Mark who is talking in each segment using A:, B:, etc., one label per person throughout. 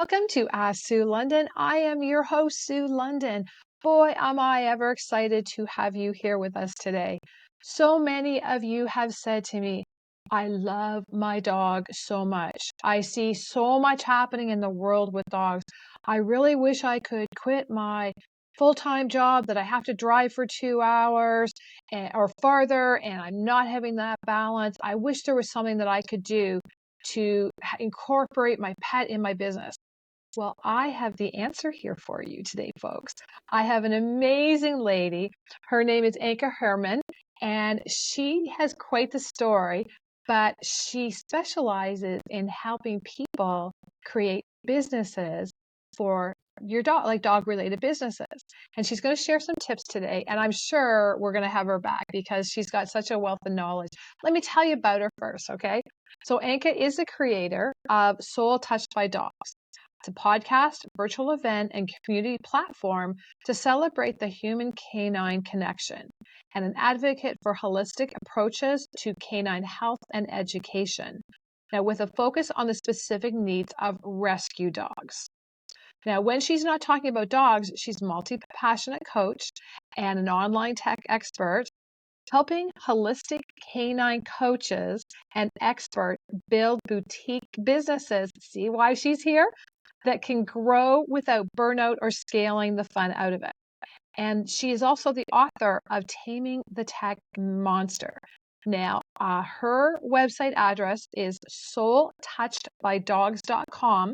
A: Welcome to Ask Sue London. I am your host, Sue London. Boy, am I ever excited to have you here with us today. So many of you have said to me, I love my dog so much. I see so much happening in the world with dogs. I really wish I could quit my full-time job that I have to drive for 2 hours or farther, and I'm not having that balance. I wish there was something that I could do to incorporate my pet in my business. Well, I have the answer here for you today, folks. I have an amazing lady. Her name is Anke Herrmann, and she has quite the story, but she specializes in helping people create businesses for your dog, like dog-related businesses. And she's going to share some tips today, and I'm sure we're going to have her back because she's got such a wealth of knowledge. Let me tell you about her first, okay? So Anke is the creator of Soul Touched by Dogs. It's a podcast, virtual event, and community platform to celebrate the human-canine connection, and an advocate for holistic approaches to canine health and education. Now, with a focus on the specific needs of rescue dogs. Now, when she's not talking about dogs, she's a multi-passionate coach and an online tech expert, helping holistic canine coaches and experts build boutique businesses. See why she's here? That can grow without burnout or scaling the fun out of it. And she is also the author of Taming the Tech Monster. Now, her website address is soultouchedbydogs.com.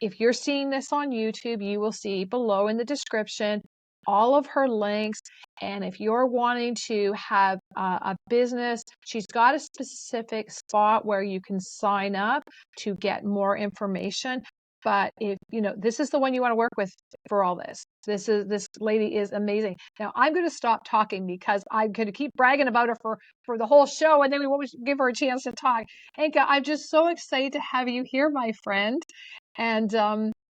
A: If you're seeing this on YouTube, you will see below in the description all of her links. And if you're wanting to have a business, she's got a specific spot where you can sign up to get more information. But if this is the one you want to work with for all this. This lady is amazing. Now I'm going to stop talking because I'm going to keep bragging about her for the whole show, and then we won't give her a chance to talk. Anke, I'm just so excited to have you here, my friend. And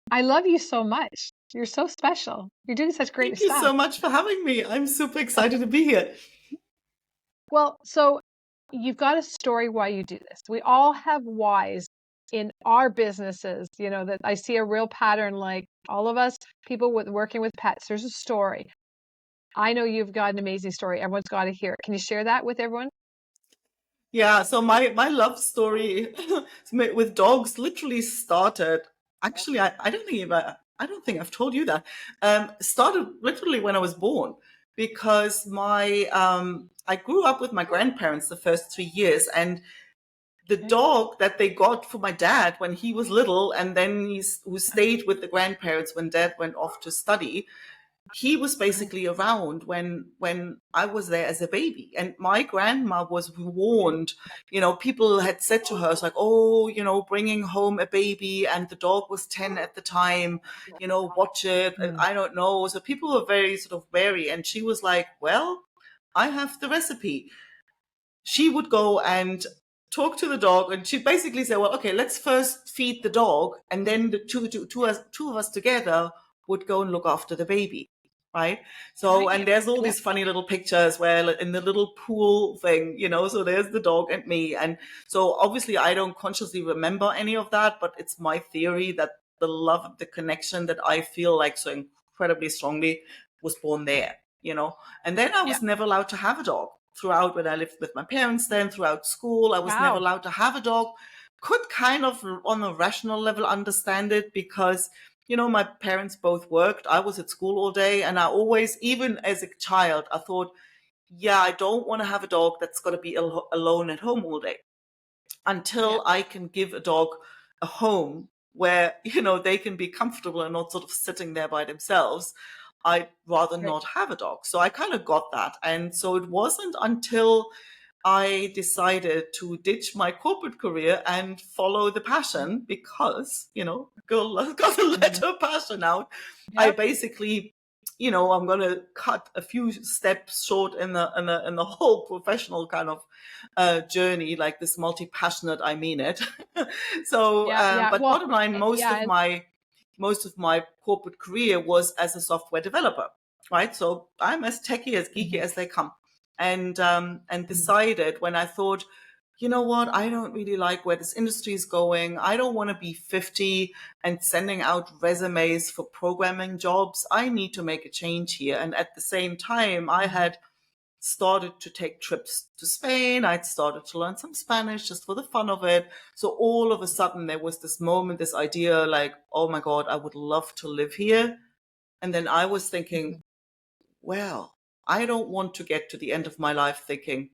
A: I love you so much. You're so special. You're doing such great stuff.
B: Thank you so much for having me. I'm super excited to be here.
A: Well, so you've got a story why you do this. We all have whys in our businesses, that I see a real pattern, like all of us people working with pets, there's a story. I know you've got an amazing story. Everyone's got to hear it. Can you share that with everyone?
B: Yeah, so my love story with dogs literally started, actually, I don't think I've told you that. Started literally when I was born, because I grew up with my grandparents the first 3 years, and the dog that they got for my dad when he was little, and then who stayed with the grandparents when dad went off to study, he was basically around when I was there as a baby. And my grandma was warned, people had said to her, it's like, oh, bringing home a baby, and the dog was 10 at the time, watch it. And I don't know. So people were very sort of wary. And she was like, well, I have the recipe. She would go and talk to the dog, and she'd basically say, well, okay, let's first feed the dog, and then the two of us together would go and look after the baby. Right. So, and there's all these funny little pictures where in the little pool thing, so there's the dog and me. And so obviously I don't consciously remember any of that, but it's my theory that the love, the connection that I feel like so incredibly strongly was born there, and then I was never allowed to have a dog throughout when I lived with my parents. Then throughout school, I was never allowed to have a dog. Could kind of on a rational level understand it because my parents both worked. I was at school all day. And I always, even as a child, I thought, I don't want to have a dog that's got to be alone at home all day until I can give a dog a home where, they can be comfortable and not sort of sitting there by themselves. I'd rather not have a dog. So I kind of got that. And so it wasn't until I decided to ditch my corporate career and follow the passion because, girl got to let her passion out. I basically, I'm going to cut a few steps short in the whole professional kind of journey, like this multi-passionate, I mean it. So, but bottom line, most of my corporate career was as a software developer, right? So I'm as techie, as geeky as they come. And decided when I thought, you know what, I don't really like where this industry is going. I don't want to be 50 and sending out resumes for programming jobs. I need to make a change here. And at the same time, I had started to take trips to Spain. I'd started to learn some Spanish just for the fun of it. So all of a sudden there was this moment, this idea like, oh my God, I would love to live here. And then I was thinking, well, I don't want to get to the end of my life thinking,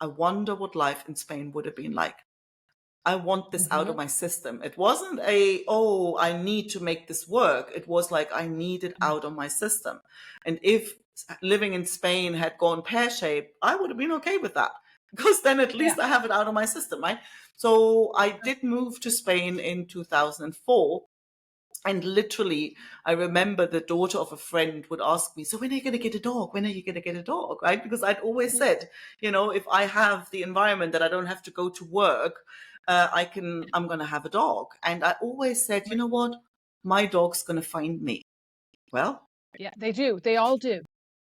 B: I wonder what life in Spain would have been like. I want this out of my system. It wasn't oh, I need to make this work. It was like, I need it out of my system. And if living in Spain had gone pear-shaped, I would have been okay with that, because then at least I have it out of my system, right? So I did move to Spain in 2004. And literally, I remember the daughter of a friend would ask me, so when are you going to get a dog? When are you going to get a dog? Right? Because I'd always said, if I have the environment that I don't have to go to work, I'm going to have a dog. And I always said, you know what? My dog's going to find me. Well,
A: yeah, they do. They all do.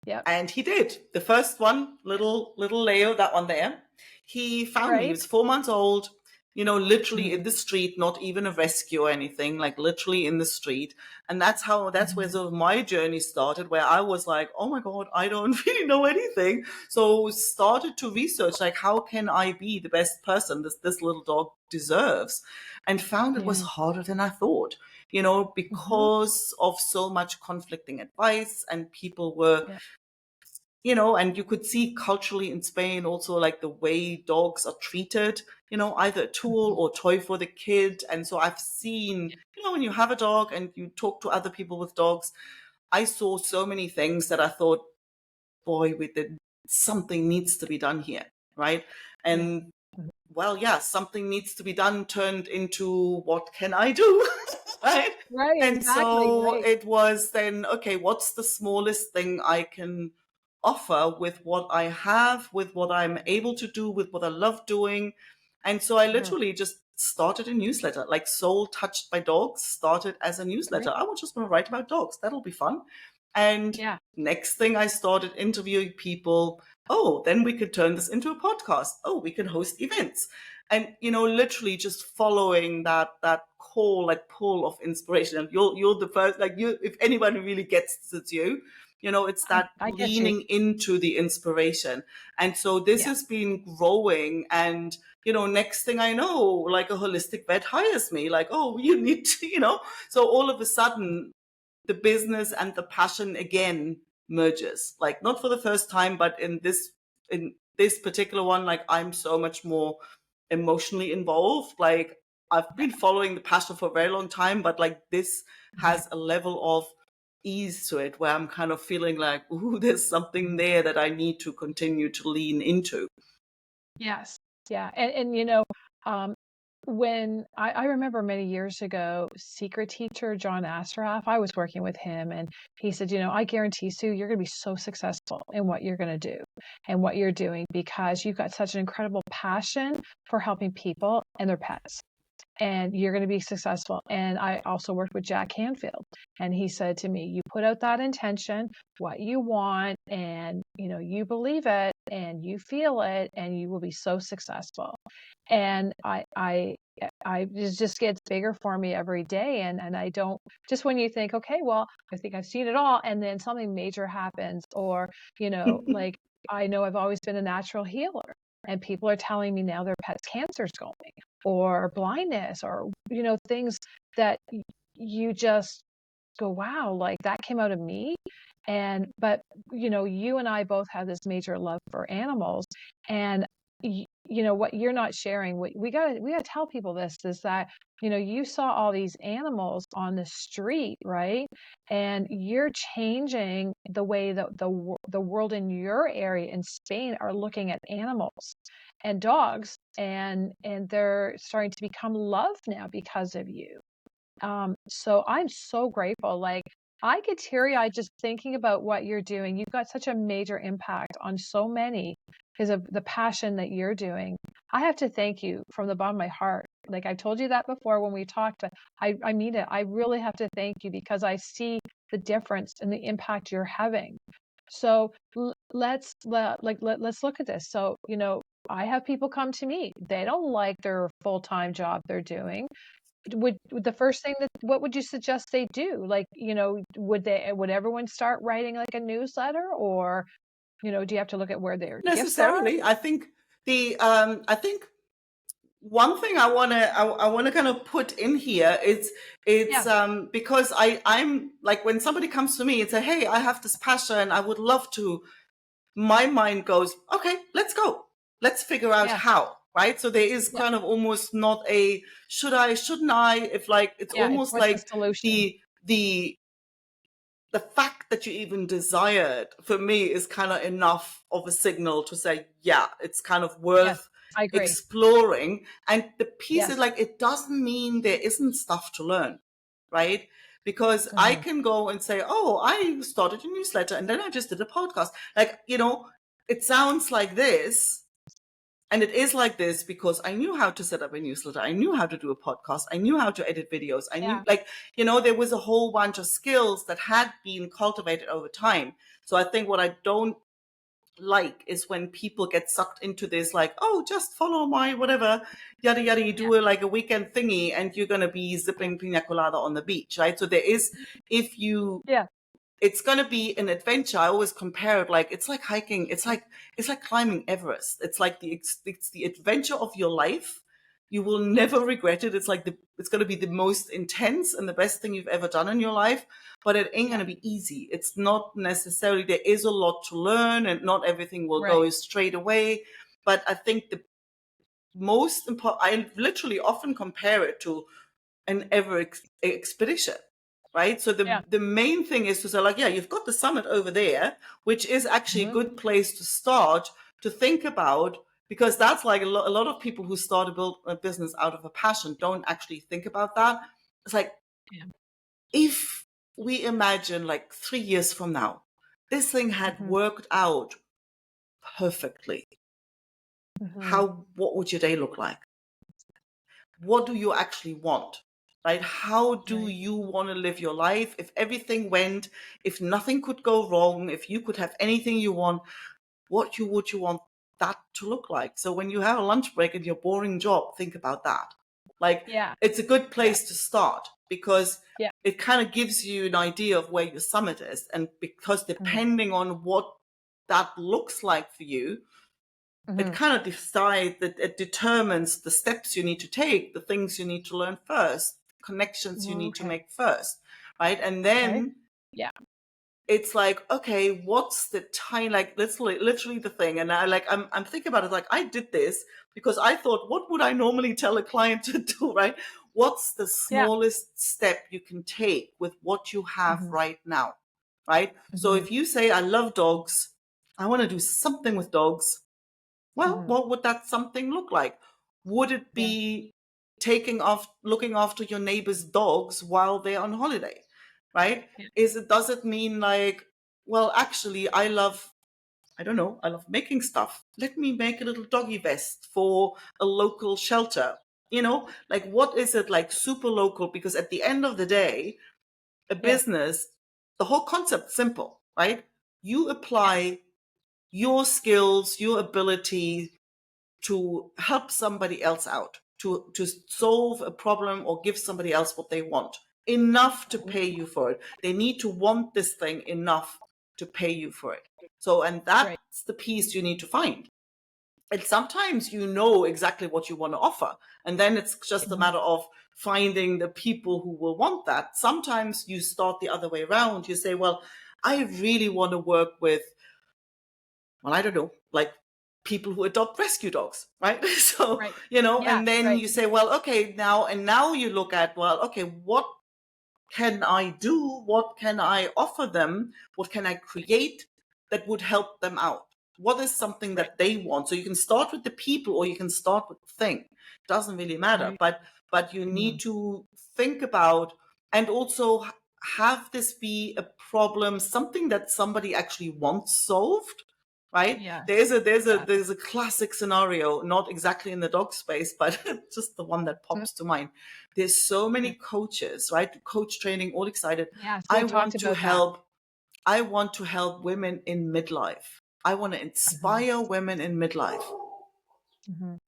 A: Yeah.
B: and he did. The first one, little Leo, that one there, he found me. He
A: Right.
B: was 4 months old, literally in the street, not even a rescue or anything, like literally in the street. And that's where sort of my journey started, where I was like, oh my God, I don't really know anything. So started to research, like, how can I be the best person this little dog deserves? And found it was harder than I thought, because of so much conflicting advice, and people were, and you could see culturally in Spain also, like, the way dogs are treated, either a tool or toy for the kid. And so I've seen, when you have a dog and you talk to other people with dogs, I saw so many things that I thought, boy, something needs to be done here, right? And well, yeah, something needs to be done turned into, what can I do? Right?
A: Right.
B: And
A: Exactly.
B: so
A: Right.
B: it was then, okay, what's the smallest thing I can offer with what I have, with what I'm able to do, with what I love doing? And so I literally just started a newsletter, like Soul Touched by Dogs started as a newsletter. I was just going to write about dogs. That'll be fun. And
A: Yeah.
B: next thing, I started interviewing people. Oh, then we could turn this into a podcast. Oh, we can host events. And, literally just following that call, like, pull of inspiration. And you're the first, like, if anyone really gets this, it's you. It's that
A: I get you.
B: leaning into the inspiration. And so this
A: Yeah.
B: has been growing. And, next thing I know, like, a holistic vet hires me, like, oh, you need to, so all of a sudden, the business and the passion again merges, like, not for the first time, but in this particular one, like, I'm so much more emotionally involved. Like, I've been following the passion for a very long time, but like, this has a level of ease to it where I'm kind of feeling like, ooh, there's something there that I need to continue to lean into.
A: Yes. Yeah. And um, when I remember many years ago, secret teacher John Assaraf, I was working with him, and he said, I guarantee, Sue, you're going to be so successful in what you're going to do and what you're doing, because you've got such an incredible passion for helping people and their pets, and you're going to be successful. And I also worked with Jack Canfield, and he said to me, you put out that intention, what you want, and you believe it and you feel it, and you will be so successful. And it just gets bigger for me every day. And I don't, just when you think, okay, well, I think I've seen it all, and then something major happens, or like, I know I've always been a natural healer, and people are telling me now their pet's cancer's going, or blindness, or things that you just go, wow, like, that came out of me. But you and I both have this major love for animals. And what you're not sharing, we gotta tell people this, is that you saw all these animals on the street, right? And you're changing the way that the world in your area in Spain are looking at animals and dogs, and they're starting to become loved now because of you. So I'm so grateful. Like, I get teary-eyed just thinking about what you're doing. You've got such a major impact on so many because of the passion that you're doing. I have to thank you from the bottom of my heart. Like, I told you that before when we talked, but I mean it. I really have to thank you, because I see the difference and the impact you're having. So let's look at this. So, I have people come to me. They don't like their full-time job they're doing. Would the first thing that what would you suggest they do? Like, would everyone start writing like a newsletter, or, do you have to look at where their gifts are?
B: Necessarily. I think one thing I wanna kind of put in here is it's
A: Yeah,
B: because I'm like, when somebody comes to me and say, hey, I have this passion, I would love to, my mind goes, okay, let's go. Let's figure out
A: yeah,
B: how, right? So there is
A: yeah,
B: kind of almost not a should I, shouldn't I? If like it's
A: yeah. It's
B: almost
A: what's the
B: like
A: solution?
B: the the fact that you even desired, for me, is kind of enough of a signal to say, yeah, it's kind of
A: Yes,
B: worth
A: I agree.
B: exploring. And the piece is
A: Yes.
B: like, it doesn't mean there isn't stuff to learn, right? Because I
A: Hmm.
B: can go and say, oh, I started a newsletter and then I just did a podcast. Like, it sounds like this. And it is like this because I knew how to set up a newsletter. I knew how to do a podcast. I knew how to edit videos. I knew,
A: Yeah.
B: like, there was a whole bunch of skills that had been cultivated over time. So I think what I don't like is when people get sucked into this, like, oh, just follow my whatever, yada, yada. You
A: Yeah.
B: do like a weekend thingy and you're going to be
A: Yeah.
B: zipping pina colada on the beach, right? So there is, if you
A: Yeah.
B: it's going to be an adventure. I always compare it, like, it's like hiking. It's like climbing Everest. It's the adventure of your life. You will never regret it. It's going to be the most intense and the best thing you've ever done in your life, but it ain't
A: Yeah.
B: going to be easy. It's not necessarily, there is a lot to learn and not everything will
A: Right.
B: go straight away. But I think the most important, I literally often compare it to an expedition, right? So the
A: Yeah.
B: the main thing is to say, like, yeah, you've got the summit over there, which is actually a
A: Hmm.
B: good place to start to think about, because that's like a lot of people who start a business out of a passion don't actually think about that. It's like,
A: Yeah.
B: if we imagine like 3 years from now, this thing had
A: Hmm.
B: worked out perfectly.
A: Hmm.
B: What would your day look like? What do you actually want, right? How do
A: Right.
B: you want to live your life? If everything went, if nothing could go wrong, if you could have anything you want, would you want that to look like? So when you have a lunch break in your boring job, think about that. Like,
A: Yeah.
B: it's a good
A: Yeah.
B: place to start because
A: Yeah.
B: it kind of gives you an idea of where your summit is. And because
A: Hmm.
B: depending on what that looks like for you, it
A: Hmm.
B: kind of decides that it determines the steps you need to take, the things you need to learn first, connections you need to
A: Okay.
B: make first, right? And
A: Okay.
B: then
A: Yeah.
B: it's like, okay, what's the time? Like, literally the thing. And I'm thinking about it. Like, I did this because I thought, what would I normally tell a client to do, right? What's the
A: Yeah.
B: smallest step you can take with what you have
A: Hmm.
B: right now, right? So
A: Hmm.
B: if you say, I love dogs, I want to do something with dogs, well,
A: Hmm.
B: what would that something look like? Would it
A: Yeah.
B: be looking after your neighbor's dogs while they're on holiday, right?
A: Yeah.
B: Does it mean like, well, actually, I don't know, I love making stuff. Let me make a little doggy vest for a local shelter. Like, what is it, like, super local? Because at the end of the day, a
A: Yeah.
B: business, the whole concept's simple, right? You
A: Yeah.
B: apply your skills, your ability to help somebody else out, to solve a problem or give somebody else what they want, enough to pay you for it. They need to want this thing enough to pay you for it. So, and
A: Right.
B: that's the piece you need to find. And sometimes you know exactly what you want to offer. And then it's just a
A: Hmm.
B: matter of finding the people who will want that. Sometimes you start the other way around. You say, well, I really want to work with, well, I don't know, like people who adopt rescue dogs, right? So,
A: Right. Yeah.
B: and then
A: Right.
B: you say, well, okay, now you look at, well, okay, what can I do? What can I offer them? What can I create that would help them out? What is something
A: Right.
B: that they want? So you can start with the people or you can start with the thing. Doesn't really matter,
A: Right.
B: but you
A: Hmm.
B: need to think about, and also have this be a problem, something that somebody actually wants solved, right?
A: Yes. Yeah.
B: There's a classic scenario, not exactly in the dog space, but just the one that
A: Mm.
B: pops to mind. There's so many
A: Okay.
B: coaches, right? Coach training, all excited.
A: Yes,
B: I
A: we've talked
B: want to
A: about that.
B: help. I want to help women in midlife. I want to
A: Hmm.
B: inspire women in midlife.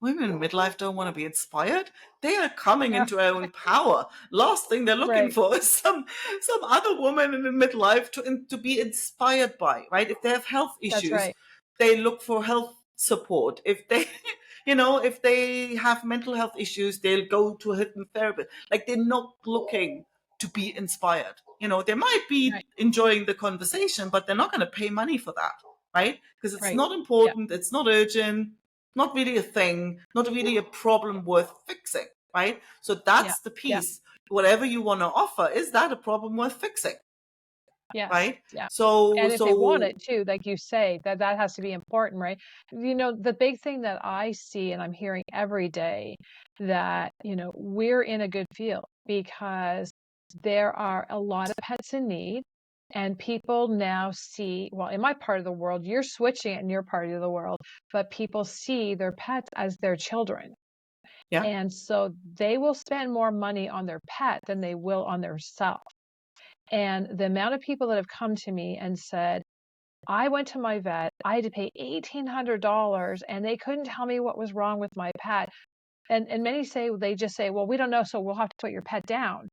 B: Women in midlife don't want to be inspired. They are coming
A: Yeah,
B: into their own power. Last thing they're looking
A: right.
B: for is some other woman in the midlife to be inspired by, right? If they have health
A: That's
B: issues,
A: right.
B: they look for health support. If they, if they have mental health issues, they'll go to a hypnotherapist. Like, they're not looking to be inspired. They might be
A: Right.
B: enjoying the conversation, but they're not going to pay money for that, right? Because it's
A: Right.
B: not
A: Yeah.
B: important. It's not urgent, not really a thing, not really a problem worth fixing, right? So
A: Yeah.
B: that's the
A: Yeah.
B: piece. Whatever you want to offer, is that a problem worth fixing,
A: Yes.
B: right?
A: Yeah.
B: So
A: And if they want
B: so
A: it too, like you say, that has to be important, right? The big thing that I see and I'm hearing every day that, we're in a good field because there are a lot of pets in need. And people now see, well, in my part of the world, you're switching it in your part of the world, but people see their pets as their children.
B: yeah,
A: And so they will spend more money on their pet than they will on their self. And the amount of people that have come to me and said, I went to my vet, I had to pay $1,800 and they couldn't tell me what was wrong with my pet. And many they just say, well, we don't know, so we'll have to put your pet down.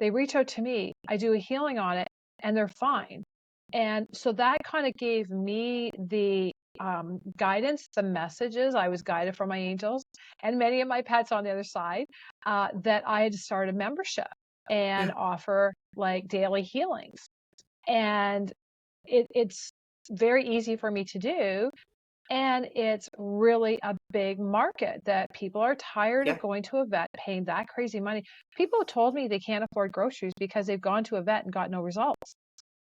A: They reach out to me, I do a healing on it, and they're fine. And so that kind of gave me the guidance, the messages. I was guided from my angels and many of my pets on the other side, that I had to start a membership and
B: yeah,
A: offer like daily healings. And it's very easy for me to do. And it's really a big market that people are tired of
B: yeah,
A: going to a vet, paying that crazy money. People have told me they can't afford groceries because they've gone to a vet and got no results,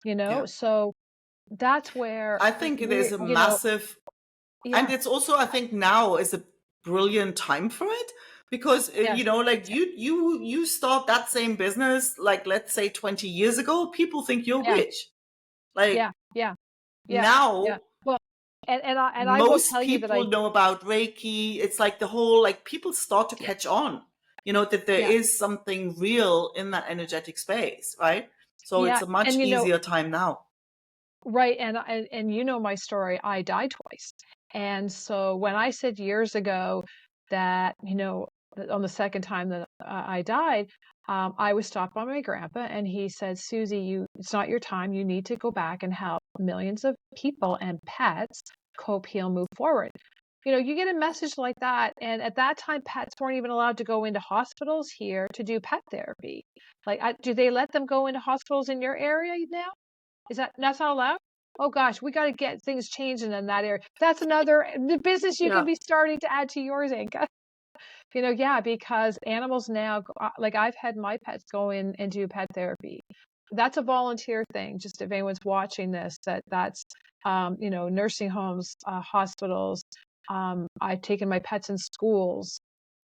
B: yeah.
A: So that's where
B: I think it is
A: we're,
B: a massive, and
A: yeah,
B: it's also, I think now is a brilliant time for it, because
A: yes,
B: like you start that same business, like, let's say 20 years ago, people think you're
A: yeah,
B: rich. Like,
A: yeah, yeah, yeah, yeah.
B: now
A: Well, and I will
B: most
A: tell you that I,
B: people know about Reiki. It's like the whole, like, people start to
A: yeah,
B: catch on, that there
A: yeah,
B: is something real in that energetic space, right? So
A: yeah.
B: it's a much
A: And
B: easier time now.
A: right, and my story, I died twice. And so when I said years ago that, on the second time that I died, I was stopped by my grandpa and he said, Susie, it's not your time. You need to go back and help millions of people and pets cope, heal, move forward. You get a message like that. And at that time, pets weren't even allowed to go into hospitals here to do pet therapy. Like, do they let them go into hospitals in your area now? That's not allowed? Oh gosh, we got to get things changing in that area. That's another business you can
B: Yeah.
A: be starting to add to yours, Anka. Yeah, because animals now, like I've had my pets go in and do pet therapy. That's a volunteer thing. Just if anyone's watching this, that's nursing homes, hospitals. I've taken my pets in schools,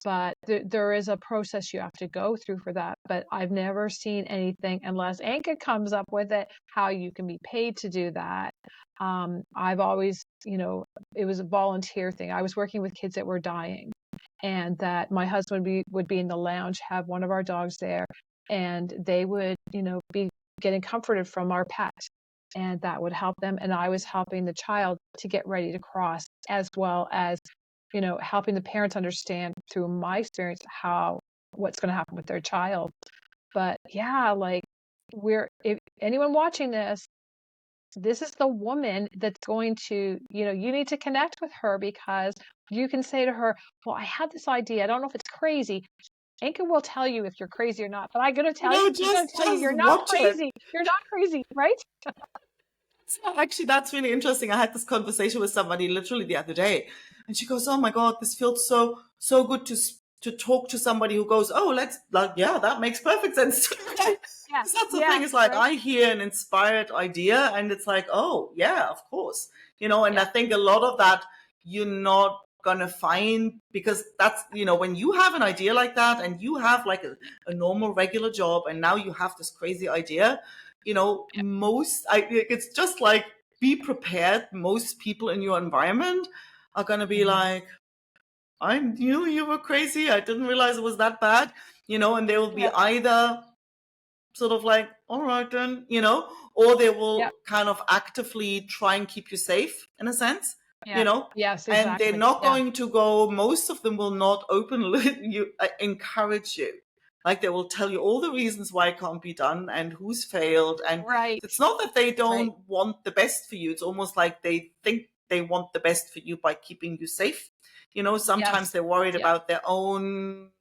A: but there is a process you have to go through for that. But I've never seen anything unless Anka comes up with it, how you can be paid to do that. I've always, it was a volunteer thing. I was working with kids that were dying, and that my husband would be in the lounge, have one of our dogs there, and they would, be getting comforted from our pet, and that would help them. And I was helping the child to get ready to cross, as well as, helping the parents understand through my experience what's going to happen with their child. But yeah, like, if anyone watching this is the woman that's going to, you need to connect with her, because you can say to her, well, I had this idea. I don't know if it's crazy. Anka will tell you if you're crazy or not, but I'm going to tell you,
B: Just
A: you're not
B: watch it.
A: crazy. You're not crazy, right?
B: So actually, that's really interesting. I had this conversation with somebody literally the other day, and she goes, "Oh my God, this feels so good to talk to somebody who goes, oh, let's, like, yeah, that makes perfect sense."
A: Yeah.
B: Because that's the
A: Yeah.
B: thing. It's like,
A: Right.
B: I hear an inspired idea, and it's like, oh yeah, of course, And I
A: Yeah.
B: think a lot of that you're not gonna find, because that's, when you have an idea like that, and you have like a normal regular job, and now you have this crazy idea, it's just like, be prepared. Most people in your environment are going to be
A: Mhm.
B: like, I knew you were crazy. I didn't realize it was that bad, and they will be
A: Yeah.
B: either sort of like, all right then, or they
A: Yeah.
B: will kind of actively try and keep you safe in a sense, you
A: Yeah.
B: know,
A: Yes,
B: and they're
A: exactly.
B: not
A: Yeah.
B: going to go, most of them will not openly encourage you. Like they will tell you all the reasons why it can't be done and who's failed. And
A: Right.
B: it's not that they
A: Right.
B: don't want the best for you. It's almost like they think they want the best for you by keeping you safe. You know, sometimes
A: Yes.
B: they're worried
A: Yeah.
B: about their own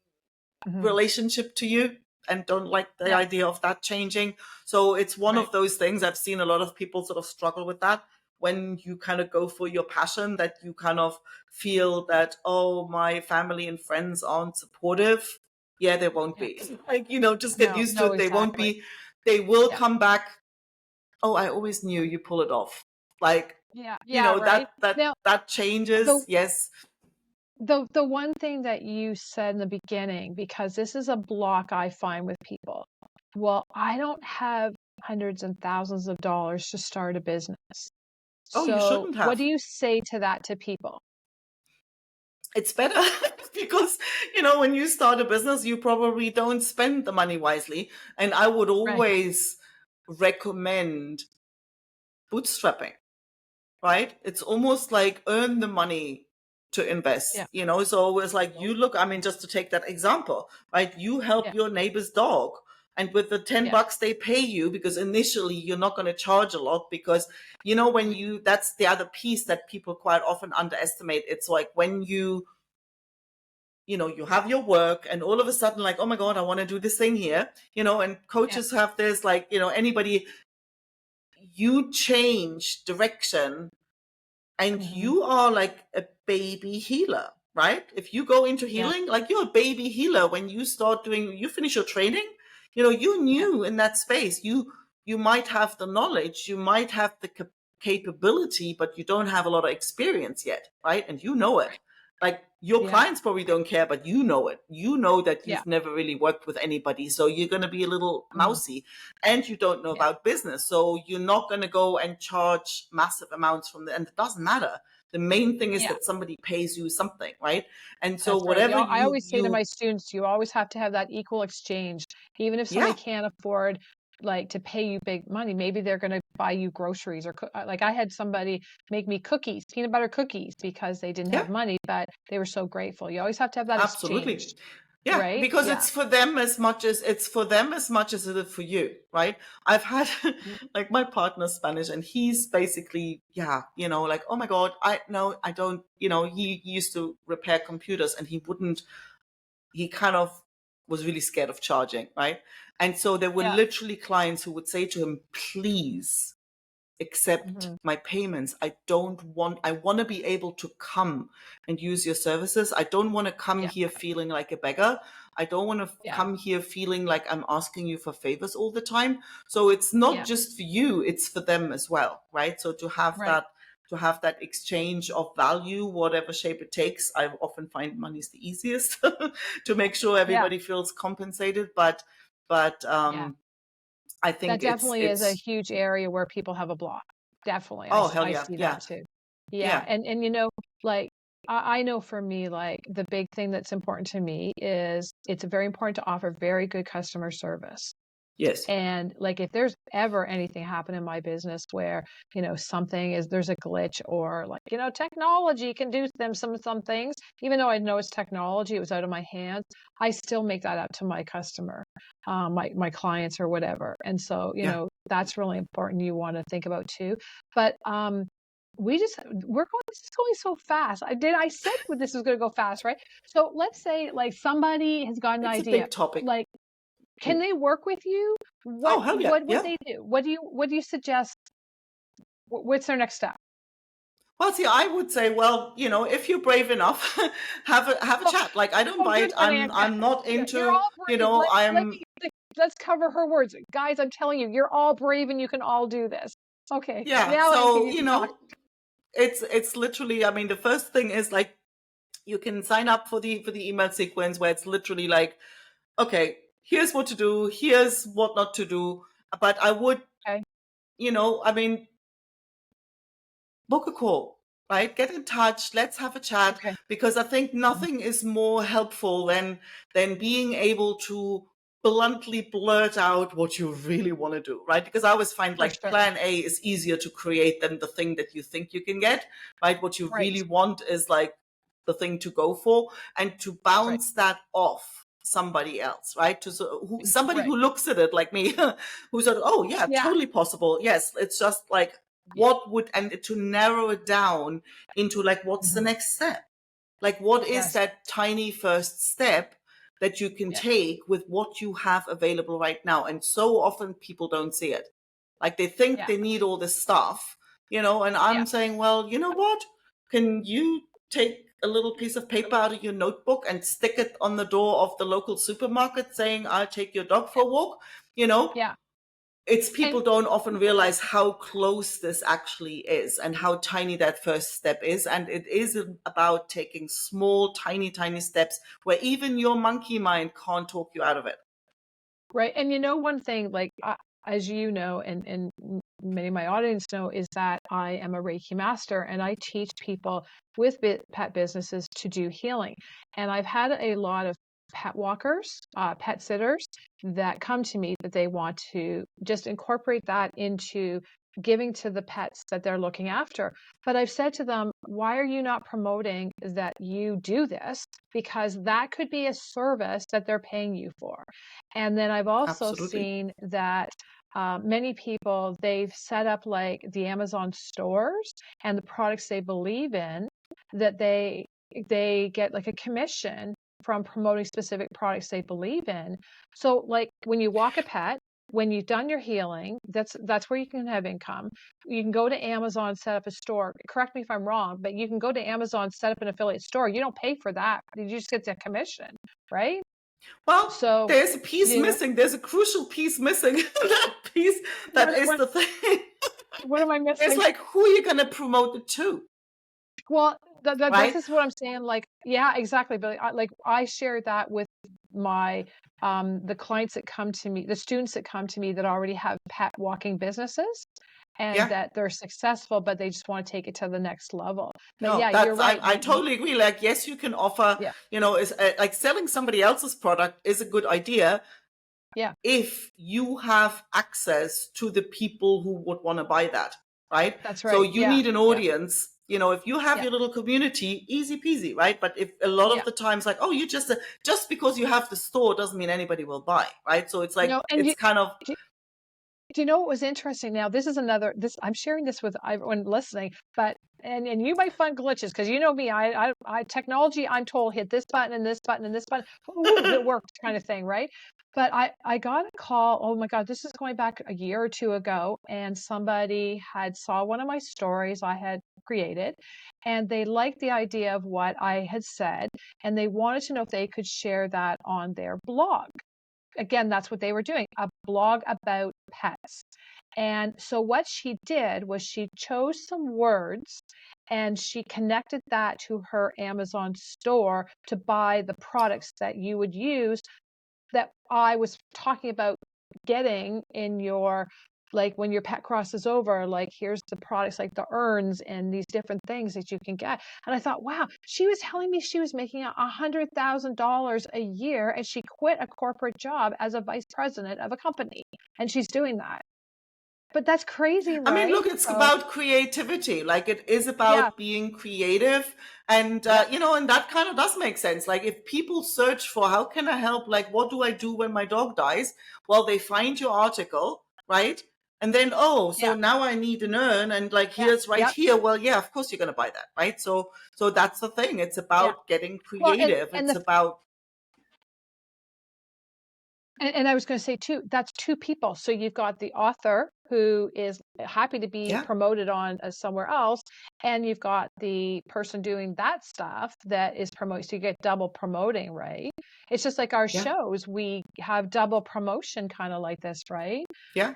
A: Hmm.
B: relationship to you and don't like the
A: Yeah.
B: idea of that changing. So it's one
A: Right.
B: of those things. I've seen a lot of people sort of struggle with that when you kind of go for your passion, that you kind of feel that, oh, my family and friends aren't supportive. Yeah, they won't
A: Yeah.
B: be. Like, you know, just get
A: No,
B: used to
A: no,
B: it. They won't
A: exactly.
B: be. They will
A: Yeah.
B: come back. Oh, I always knew you pull it off. Like,
A: Yeah.
B: you
A: Yeah.
B: know,
A: Right. Now,
B: that
A: the
B: changes. Yes.
A: the one thing that you said in the beginning, because this is a block I find with people. Well, I don't have hundreds and thousands of dollars to start a business.
B: Oh, you
A: So,
B: shouldn't
A: what
B: have.
A: do you say to that to people?
B: It's better because, you know, when you start a business, you probably don't spend the money wisely. And I would
A: Right.
B: always recommend bootstrapping, right? It's almost like earn the money to invest,
A: Yeah.
B: you know? So it's like you look, I mean, just to take that example, right? You help
A: Yeah.
B: your neighbor's dog. And with the 10
A: Yeah.
B: bucks they pay you, because initially you're not going to charge a lot, because, you know, when you, that's the other piece that people quite often underestimate. It's like when you know, you have your work and all of a sudden like, oh my God, I want to do this thing here, you know, and
A: Yeah.
B: coaches have this, like, you know, anybody, you change direction and
A: Hmm.
B: you are like a baby healer, right? If you go into
A: Yeah.
B: healing, like you're a baby healer when you start doing, you finish your training, you know, you're
A: Yeah.
B: new in that space. You might have the knowledge, you might have the capability, but you don't have a lot of experience yet, right? And you know it.
A: Right.
B: Like your
A: Yeah.
B: clients probably
A: Right.
B: don't care, but you know it. You know that
A: Yeah.
B: you've never really worked with anybody. So you're going to be a little
A: Mhm.
B: mousy and you don't know
A: Yeah.
B: about business. So you're not going to go and charge massive amounts from the, and it doesn't matter. The main thing is
A: Yeah.
B: that somebody pays you something, right? And so
A: That's right.
B: whatever
A: I
B: you,
A: always say to my students, you always have to have that equal exchange. Even if somebody
B: yeah,
A: can't afford like to pay you big money, maybe they're going to buy you groceries or like I had somebody make me cookies, peanut butter cookies, because they didn't
B: yeah.
A: have money, but they were so grateful. You always have to have that exchange,
B: Absolutely. Yeah,
A: right?
B: because
A: Yeah.
B: it's for them as much as it's for them as much as it is for you, right? I've had
A: Mhm.
B: like my partner's Spanish and he's basically, yeah, you know, like, oh my God, I no, I don't, you know, he used to repair computers and he kind of was really scared of charging, right? And so there were
A: Yeah.
B: literally clients who would say to him, please accept
A: Hmm.
B: my payments. I want to be able to come and use your services. I don't want to come
A: Yeah.
B: here feeling like a beggar. I don't want to
A: Yeah.
B: come here feeling like I'm asking you for favors all the time. So it's not
A: Yeah.
B: just for you, it's for them as well, right? So
A: Right.
B: to have that exchange of value, whatever shape it takes. I often find money is the easiest to make sure
A: Yeah.
B: everybody feels compensated. But
A: Yeah.
B: I
A: That
B: think
A: definitely is a
B: it's
A: huge area where people have a block. Definitely.
B: oh hell
A: I
B: yeah,
A: see
B: yeah,
A: that too. Yeah.
B: yeah,
A: And you know, like I know for me, like the big thing that's important to me is it's very important to offer very good customer service.
B: yes.
A: And like if there's ever anything happen in my business where, you know, there's a glitch, or like, you know, technology can do some things, even though I know it's technology, it was out of my hands, I still make that up to my customer, my clients or whatever. And so, you
B: Yeah.
A: know, that's really important, you want to think about too. But this is going so fast. I said this was going to go fast, right? So let's say like somebody has got an
B: It's a
A: idea,
B: big topic.
A: like can they work with you?
B: Oh, hell yeah.
A: What would
B: Yeah.
A: they do? What do you suggest? What's their next step?
B: Well, see, I would say, well, you know, if you're brave enough, have a
A: Oh,
B: chat. Like I don't
A: oh,
B: bite.
A: good one, Anka.
B: I'm not
A: Yeah, you're
B: into,
A: all
B: you
A: brave.
B: know,
A: Let's cover her words, guys. I'm telling you, you're all brave, and you can all do this. Okay,
B: yeah.
A: now Anka,
B: So,
A: you
B: you
A: can talk.
B: know, it's literally, I mean, the first thing is like you can sign up for the email sequence where it's literally like, okay, here's what to do, here's what not to do. But I would,
A: Okay,
B: you know, I mean, book a call, right? Get in touch. Let's have a chat,
A: okay,
B: because I think
A: mhm,
B: nothing is more helpful than being able to bluntly blurt out what you really want to do, right? Because I always find
A: For
B: like
A: sure.
B: plan A is easier to create than the thing that you think you can get, right? What you
A: Right.
B: really want is like the thing to go for, and to
A: Right.
B: bounce that off somebody else, right? To somebody
A: Right.
B: who looks at it like me, who said, "Oh yeah,
A: Yeah.
B: totally possible." Yes, it's just like
A: Yeah.
B: what would, and to narrow it down into like what's the
A: Mhm.
B: next step? Like, what is
A: Yes.
B: that tiny first step that you can
A: Yeah.
B: take with what you have available right now? And so often people don't see it. Like, they think
A: Yeah.
B: they need all this stuff, and
A: Yeah.
B: I'm saying, well, you know what? Can you take a little piece of paper out of your notebook and stick it on the door of the local supermarket saying, I'll take your dog for a walk? You know,
A: Yeah.
B: it's
A: And
B: people don't often realize how close this actually is and how tiny that first step is. And it is about taking small, tiny, tiny steps where even your monkey mind can't talk you out of it.
A: right. And one thing, like, as you know, and many of my audience know, is that I am a Reiki master and I teach people with pet businesses to do healing. And I've had a lot of pet walkers, pet sitters that come to me that they want to just incorporate that into giving to the pets that they're looking after. But I've said to them, why are you not promoting that you do this? Because that could be a service that they're paying you for. And then I've also
B: Absolutely.
A: seen that many people, they've set up like the Amazon stores and the products they believe in, that they get like a commission from promoting specific products they believe in. So like when you walk a pet, when you've done your healing, that's where you can have income. You can go to Amazon, set up a store. Correct me if I'm wrong, but you can go to Amazon, set up an affiliate store. You don't pay for that. You just get the commission, right?
B: Well,
A: So,
B: there's a piece
A: you know,
B: missing. There's a crucial piece missing. That piece, that
A: what
B: is
A: what
B: the thing.
A: what am I
B: It's
A: missing?
B: like, who are you going to promote it to?
A: Well, this
B: Right?
A: is what I'm saying. Like, yeah, exactly. But I share that with my the clients that come to me, the students that come to me that already have pet walking businesses and
B: Yeah.
A: that they're successful, but they just want to take it to the next level. But
B: No,
A: yeah, you're
B: that's,
A: right.
B: I totally agree. Like, yes, you can offer,
A: Yeah,
B: is like selling somebody else's product is a good idea
A: yeah,
B: if you have access to the people who would want to buy that, right?
A: that's
B: So
A: right.
B: you
A: Yeah,
B: need an
A: yeah,
B: audience. If you have
A: yeah,
B: your little community, easy peasy, right? But if a lot
A: yeah.
B: of the times, like, oh, you just because you have the store doesn't mean anybody will buy, right? So it's like,
A: And
B: it's kind of,
A: do you know what was interesting? Now, this is another, this, I'm sharing this with everyone listening, but, and you might find glitches because you know me, I technology, I'm told hit this button and this button and this button. Ooh, it worked kind of thing, right? But I got a call. Oh my God, this is going back a year or two ago. And somebody had saw one of my stories I had created and they liked the idea of what I had said. And they wanted to know if they could share that on their blog. Again, that's what they were doing, a blog about pets. And so what she did was she chose some words and she connected that to her Amazon store to buy the products that you would use that I was talking about getting in your, like when your pet crosses over, like here's the products like the urns and these different things that you can get. And I thought, wow, she was telling me she was making $100,000 a year and she quit a corporate job as a vice president of a company and she's doing that. But that's crazy,
B: I mean,
A: right?
B: look, it's
A: So
B: about creativity. Like, it is
A: yeah,
B: about being creative. And,
A: yeah,
B: and that kind of does make sense. Like, if people search for how can I help, like, what do I do when my dog dies? Well, they find your article, right? And then, oh, so
A: yeah,
B: now I need an urn. And like,
A: yeah,
B: here's right
A: yeah,
B: here. Well, yeah, of course you're going to buy that, right? So that's the thing. It's
A: yeah.
B: about getting
A: Well,
B: creative.
A: and
B: It's
A: the
B: about,
A: And I was going to say too, that's two people. So you've got the author who is happy to be
B: yeah,
A: promoted on somewhere else, and you've got the person doing that stuff that is promoting. So you get double promoting, right? It's just like our
B: yeah,
A: shows, we have double promotion kind of like this, right?
B: yeah.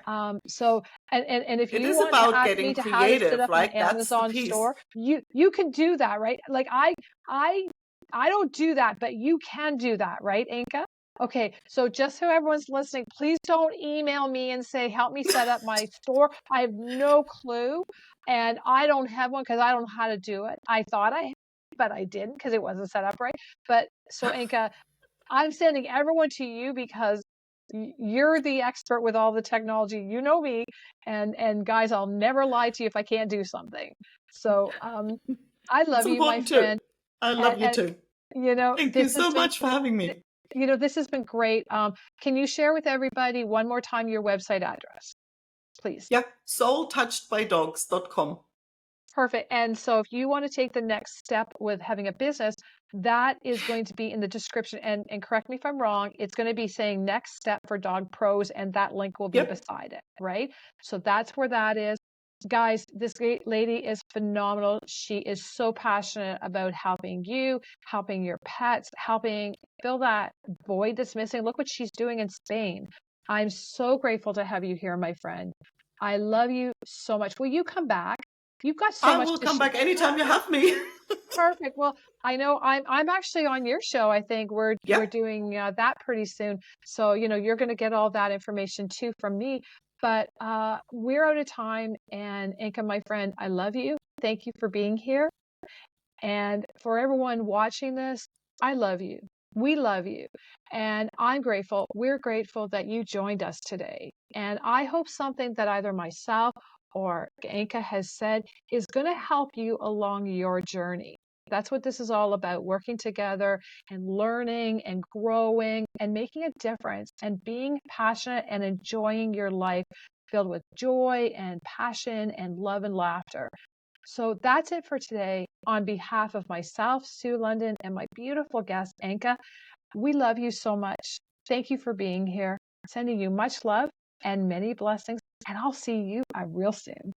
A: So and if
B: It
A: you
B: is
A: want to
B: about
A: ask
B: getting
A: me to how to set
B: creative.
A: up an
B: Like, that's the
A: Amazon
B: piece.
A: store, you can do that, right? Like I I don't do that, but you can do that, right, Anka? Okay, so just so everyone's listening, please don't email me and say, help me set up my store. I have no clue. And I don't have one because I don't know how to do it. I thought I had, but I didn't because it wasn't set up right. But so, Anka, I'm sending everyone to you because You're the expert with all the technology. You know me, and guys, I'll never lie to you if I can't do something. So I
B: It's
A: love you, my
B: important too.
A: friend.
B: I love you
A: And
B: too. Thank you
A: this has
B: so
A: been
B: much for having me.
A: this has been great. Can you share with everybody one more time your website address, please?
B: Yeah, soultouchedbydogs.com.
A: Perfect. And so if you want to take the next step with having a business, that is going to be in the description. And correct me if I'm wrong, it's going to be saying next step for Dog Pros, and that link will be
B: Yep.
A: beside it, right? So that's where that is. Guys, this great lady is phenomenal. She is so passionate about helping you, helping your pets, helping fill that void that's missing. Look what she's doing in Spain. I'm so grateful to have you here, my friend. I love you so much. Will you come back? You've got so
B: I
A: much
B: will
A: to
B: come
A: share.
B: back anytime you have me.
A: Perfect. Well, I know I'm actually on your show. I think we're
B: Yeah.
A: doing that pretty soon. So, you're going to get all that information too from me. But we're out of time. And Anka, my friend, I love you. Thank you for being here. And for everyone watching this, I love you. We love you. And I'm grateful. We're grateful that you joined us today. And I hope something that either myself or Anka has said is going to help you along your journey. That's what this is all about, working together and learning and growing and making a difference and being passionate and enjoying your life filled with joy and passion and love and laughter. So that's it for today. On behalf of myself, Sue London, and my beautiful guest, Anka, we love you so much. Thank you for being here. Sending you much love and many blessings. And I'll see you real soon.